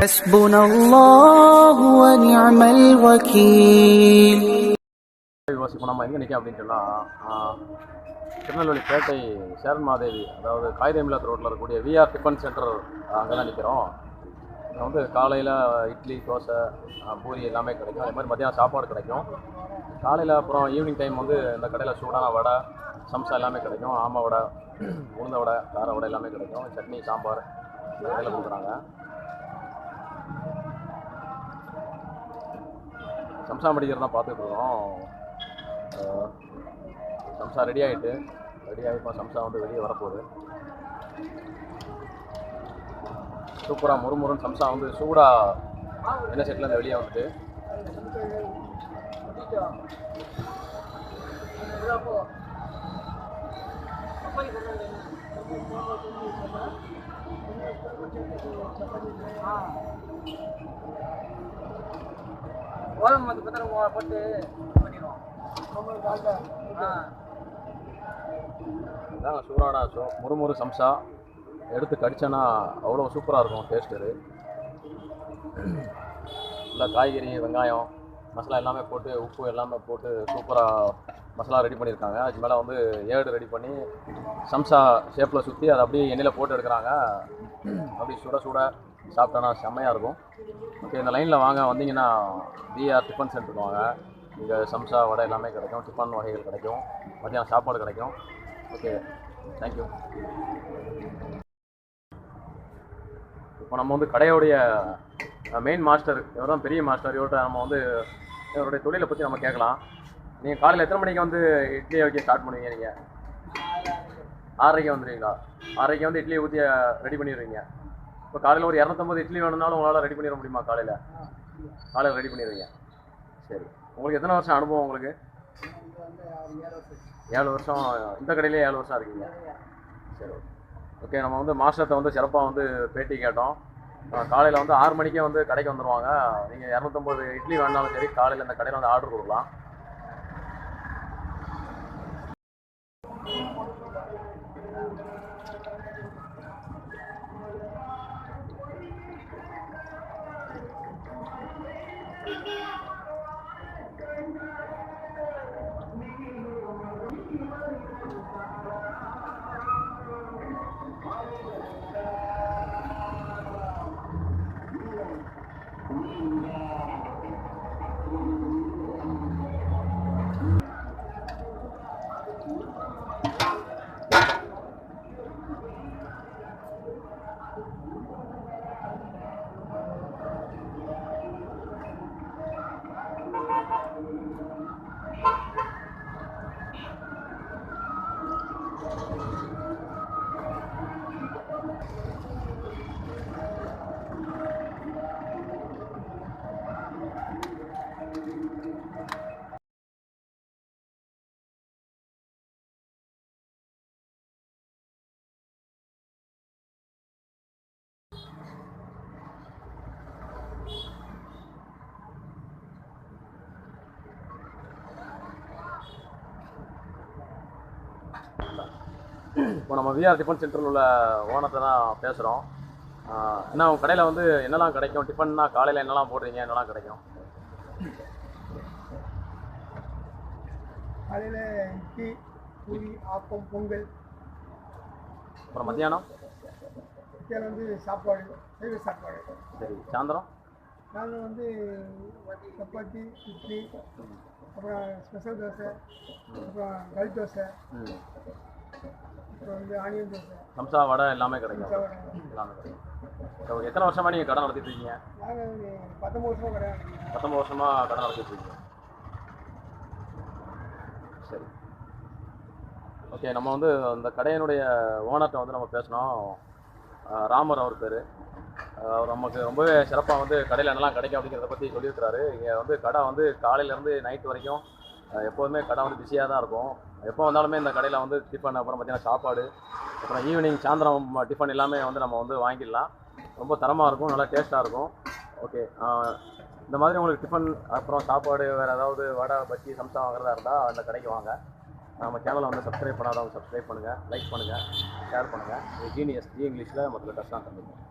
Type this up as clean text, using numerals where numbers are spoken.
حسبنا الله ونعم الوكيل. இப்போ நம்ம எங்கே நிற்கும் அப்படின்னு சொன்னால் திருநெல்வேலி பேட்டை சேரன் மாதேவி, அதாவது காகிதமில்லத் ரோட்டில் இருக்கக்கூடிய விஆர் டிஃபன் சென்டர், அங்கே தான் நிற்கிறோம். இங்கே வந்து காலையில் இட்லி, தோசை, பூரி எல்லாமே கிடைக்கும். அதே மாதிரி மத்தியானம் சாப்பாடு கிடைக்கும். காலையில் அப்புறம் ஈவினிங் டைம் வந்து இந்த கடையில் சூடான வடை, சம்சா எல்லாமே கிடைக்கும். ஆமை வடை, உளுந்த வடை, கார வடை எல்லாமே கிடைக்கும். சட்னி, சாம்பார் இந்த கடையில் கொடுக்குறாங்க. சம்சா மடிக்கிறது தான் பார்த்துட்ருக்கோம். சம்சா ரெடி ஆகிட்டு இப்போ சம்சா வந்து வெளியே வரப்போகுது. சூப்பராக முறுமுறுன்னு சம்சா வந்து சூடாக எண்ணெய் செட்லேருந்து வெளியே வந்துட்டு போட்டு இதாங்க சூடான முறுமுறு சம்சா. எடுத்து கடிச்சோன்னா அவ்வளோ சூப்பராக இருக்கும் டேஸ்ட்டு. நல்லா காய்கறி, வெங்காயம், மசாலா எல்லாமே போட்டு, உப்பு எல்லாமே போட்டு சூப்பராக மசாலா ரெடி பண்ணியிருக்காங்க. அதுக்கு மேலே வந்து ஏடு ரெடி பண்ணி சம்சா ஷேப்பில் சுற்றி அதை அப்படியே எண்ணெயில் போட்டு எடுக்கிறாங்க. அப்படி சுட சுட சாப்பிட்டோன்னா செம்மையாக இருக்கும். ஓகே, இந்த லைனில் வாங்க, வந்தீங்கன்னா விஆர் டிஃபன் சென்டருக்கு வாங்க. இங்கே சம்சா, வடை எல்லாமே கிடைக்கும். டிஃபன் வகைகள் கிடைக்கும். மத்தியானம் சாப்பாடு கிடைக்கும். Okay, thank you. இப்போ நம்ம வந்து கடையோடைய மெயின் மாஸ்டர், இவர் தான் பெரிய மாஸ்டர். இவர்கிட்ட நம்ம வந்து இவருடைய தொழிலை பற்றி நம்ம கேட்கலாம். நீங்கள் காலையில் எத்தனை மணிக்கு வந்து இட்லியை வைக்க ஸ்டார்ட் பண்ணுவீங்க? நீங்கள் 6:30 வந்துடுவீங்களா? 6:30 வந்து இட்லியை ஊற்றி ரெடி பண்ணிடுவீங்க. இப்போ காலையில் ஒரு 250 இட்லி வேணும்னாலும் உங்களால் ரெடி பண்ணிட முடியுமா? காலையில் ரெடி பண்ணிடுவீங்க. சரி, உங்களுக்கு எத்தனை வருஷம் அனுபவம்? உங்களுக்கு 7 வருஷம். இந்த கடையிலே 7 வருஷம் இருக்கீங்க. சரி, ஓகே. நம்ம வந்து மாஸ்டர்கிட்ட வந்து சிறப்பாக வந்து பேட்டி கேட்டோம். காலையில் வந்து 6 மணிக்கே வந்து கடைக்கு வந்துடுவாங்க. நீங்கள் 250 இட்லி வேணாலும் சரி, காலையில் இந்த கடையில் வந்து ஆர்டர் கொடுக்கலாம். இப்போ நம்ம விஆர் டிஃபன் சென்டரில் உள்ள ஓனத்தை தான் பேசுகிறோம். ஏன்னா உங்கள் கடையில் வந்து என்னெல்லாம் கிடைக்கும்? டிஃபன்னா காலையில் என்னெல்லாம் போடுறீங்க? என்னெல்லாம் கிடைக்கும்? காலையில் இட்லி, பூரி, ஆப்பம், பொங்கல். அப்புறம் மத்தியானம் வந்து சாப்பாடு, சைவ சாப்பாடு. சரி, சாயந்தரம் வந்து சப்பாத்தி, இட்லி, அப்புறம் ஸ்பெஷல் தோசை, அப்புறம் கல் தோசை, அப்புறம் வந்து ஆனியன் தோசை, சம்சா, வடை எல்லாமே கிடைக்கும். எல்லாமே கிடைக்கும். எத்தனை வருஷமாக நீங்கள் கடை நடத்திட்டு இருக்கீங்க? நாங்கள் 19 வருஷமாக கடை. 19 வருஷமாக கடை நடத்திட்டு இருக்கீங்க. சரி, ஓகே. நம்ம வந்து அந்த கடையினுடைய ஓனர்கிட்ட வந்து நம்ம பேசினோம். ராமர் அவர் பேர். அவர் நமக்கு ரொம்பவே சிறப்பாக வந்து கடையில் என்னெல்லாம் கிடைக்கும் அப்படிங்கிறத பற்றி சொல்லியிருக்கிறாரு. இங்கே வந்து கடை வந்து காலையிலேருந்து நைட்டு வரைக்கும் எப்போதுமே கடை வந்து பிஸியாக தான் இருக்கும். எப்போ வந்தாலுமே இந்த கடையில் வந்து டிஃபன், அப்புறம் பார்த்தீங்கன்னா சாப்பாடு, அப்புறம் ஈவினிங் சாயந்தரம் டிஃபன் எல்லாமே வந்து நம்ம வந்து வாங்கிடலாம். ரொம்ப தரமாக இருக்கும், நல்லா டேஸ்ட்டாக இருக்கும். ஓகே, இந்த மாதிரி உங்களுக்கு டிஃபன், அப்புறம் சாப்பாடு, வேறு ஏதாவது வடை, பஜ்ஜி, சம்சா வாங்குறதா இருந்தால் அந்த கடைக்கு வாங்க. நம்ம சேனலை வந்து சப்ஸ்கிரைப் பண்ணாதவங்க சப்ஸ்கிரைப் பண்ணுங்கள், லைக் பண்ணுங்கள், ஷேர் பண்ணுங்கள். ஜீனியஸ் இங்கிலீஷில் மற்ற டஸ்ட்டாக தந்துருக்கோம்.